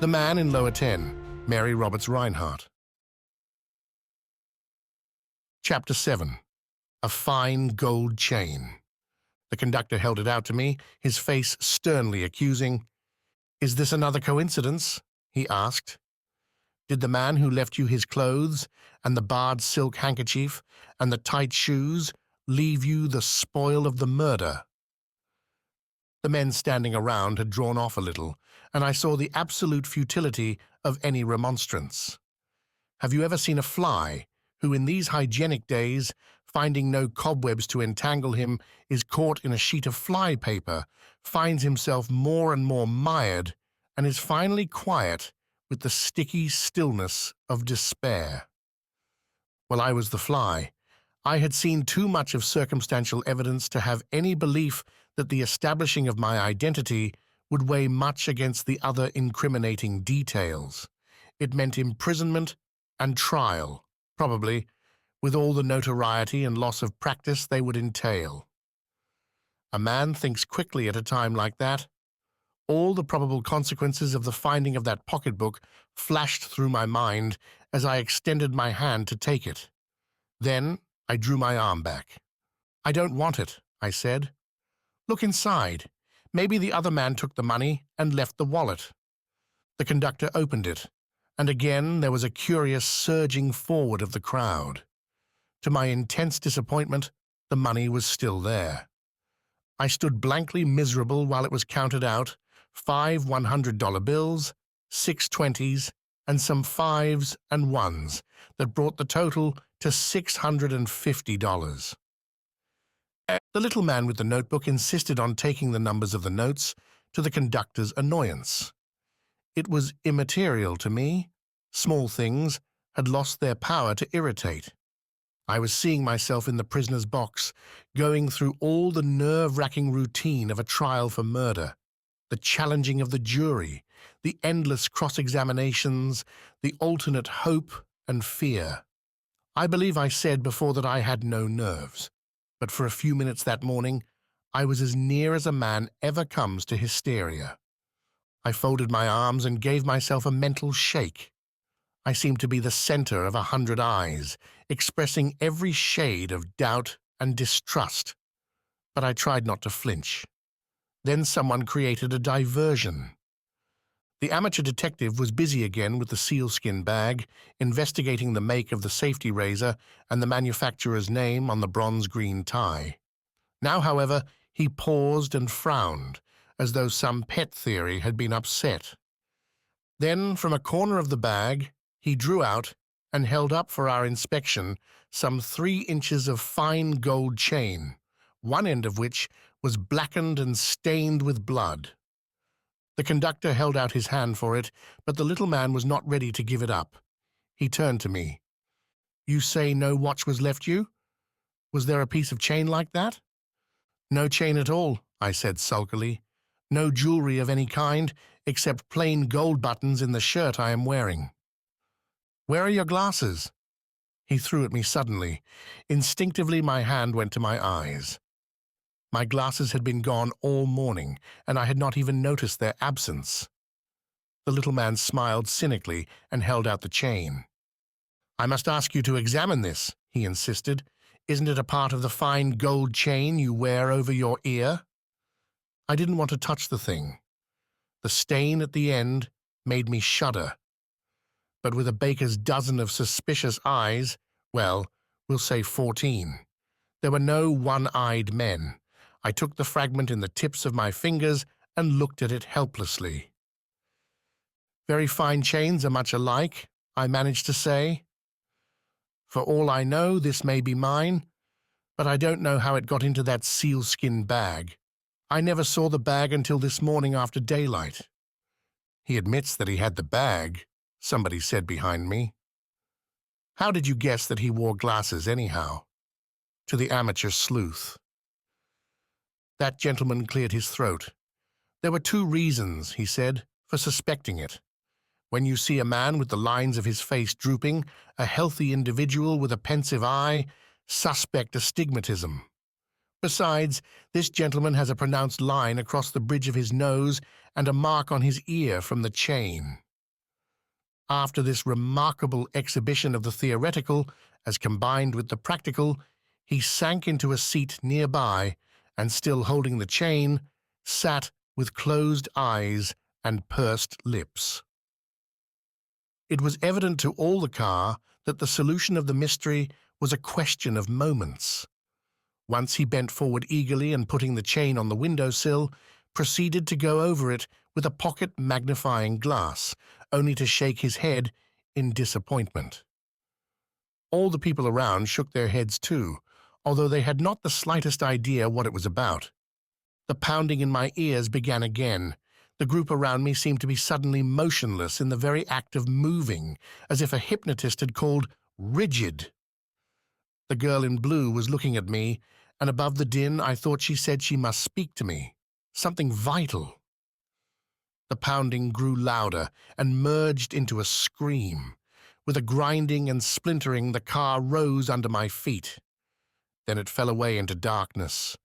The Man in Lower 10, Mary Roberts Rinehart. Chapter 7. A Fine Gold Chain. The conductor held it out to me, his face sternly accusing. "Is this another coincidence?" he asked. "Did the man who left you his clothes, and the barred silk handkerchief, and the tight shoes, leave you the spoil of the murder?" The men standing around had drawn off a little, and I saw the absolute futility of any remonstrance. Have you ever seen a fly who, in these hygienic days, finding no cobwebs to entangle him, is caught in a sheet of fly paper, finds himself more and more mired, and is finally quiet with the sticky stillness of despair? Well, I was the fly. I had seen too much of circumstantial evidence to have any belief that the establishing of my identity would weigh much against the other incriminating details. It meant imprisonment and trial, probably, with all the notoriety and loss of practice they would entail. A man thinks quickly at a time like that. All the probable consequences of the finding of that pocketbook flashed through my mind as I extended my hand to take it. Then I drew my arm back. "I don't want it," I said. "Look inside. Maybe the other man took the money and left the wallet." The conductor opened it, and again there was a curious surging forward of the crowd. To my intense disappointment, the money was still there. I stood blankly miserable while it was counted out, 5 $100 bills, 6 20s, and some 5s and 1s that brought the total to $650. The little man with the notebook insisted on taking the numbers of the notes, to the conductor's annoyance. It was immaterial to me. Small things had lost their power to irritate. I was seeing myself in the prisoner's box, going through all the nerve-wracking routine of a trial for murder, the challenging of the jury, the endless cross-examinations, the alternate hope and fear. I believe I said before that I had no nerves, but for a few minutes that morning, I was as near as a man ever comes to hysteria. I folded my arms and gave myself a mental shake. I seemed to be the center of 100 eyes, expressing every shade of doubt and distrust, but I tried not to flinch. Then someone created a diversion. The amateur detective was busy again with the sealskin bag, investigating the make of the safety razor and the manufacturer's name on the bronze-green tie. Now, however, he paused and frowned, as though some pet theory had been upset. Then, from a corner of the bag, he drew out and held up for our inspection some 3 inches of fine gold chain, one end of which was blackened and stained with blood. The conductor held out his hand for it, but the little man was not ready to give it up. He turned to me. "You say no watch was left you? Was there a piece of chain like that?" "No chain at all," I said sulkily. "No jewelry of any kind, except plain gold buttons in the shirt I am wearing." "Where are your glasses?" He threw at me suddenly. Instinctively my hand went to my eyes. My glasses had been gone all morning, and I had not even noticed their absence. The little man smiled cynically and held out the chain. "I must ask you to examine this," he insisted. "Isn't it a part of the fine gold chain you wear over your ear?" I didn't want to touch the thing. The stain at the end made me shudder. But with a baker's dozen of suspicious eyes, well, we'll say 14, there were no one-eyed men. I took the fragment in the tips of my fingers and looked at it helplessly. "Very fine chains are much alike," I managed to say. "For all I know, this may be mine, but I don't know how it got into that sealskin bag. I never saw the bag until this morning after daylight." "He admits that he had the bag," somebody said behind me. "How did you guess that he wore glasses anyhow?" To the amateur sleuth. That gentleman cleared his throat. "There were 2 reasons," he said, "for suspecting it. When you see a man with the lines of his face drooping, a healthy individual with a pensive eye, suspect astigmatism. Besides, this gentleman has a pronounced line across the bridge of his nose and a mark on his ear from the chain." After this remarkable exhibition of the theoretical, as combined with the practical, he sank into a seat nearby and, still holding the chain, sat with closed eyes and pursed lips. It was evident to all the car that the solution of the mystery was a question of moments. Once he bent forward eagerly and, putting the chain on the windowsill, proceeded to go over it with a pocket magnifying glass, only to shake his head in disappointment. All the people around shook their heads too, although they had not the slightest idea what it was about. The pounding in my ears began again. The group around me seemed to be suddenly motionless in the very act of moving, as if a hypnotist had called rigid. The girl in blue was looking at me, and above the din I thought she said she must speak to me, something vital. The pounding grew louder and merged into a scream. With a grinding and splintering, the car rose under my feet. Then it fell away into darkness.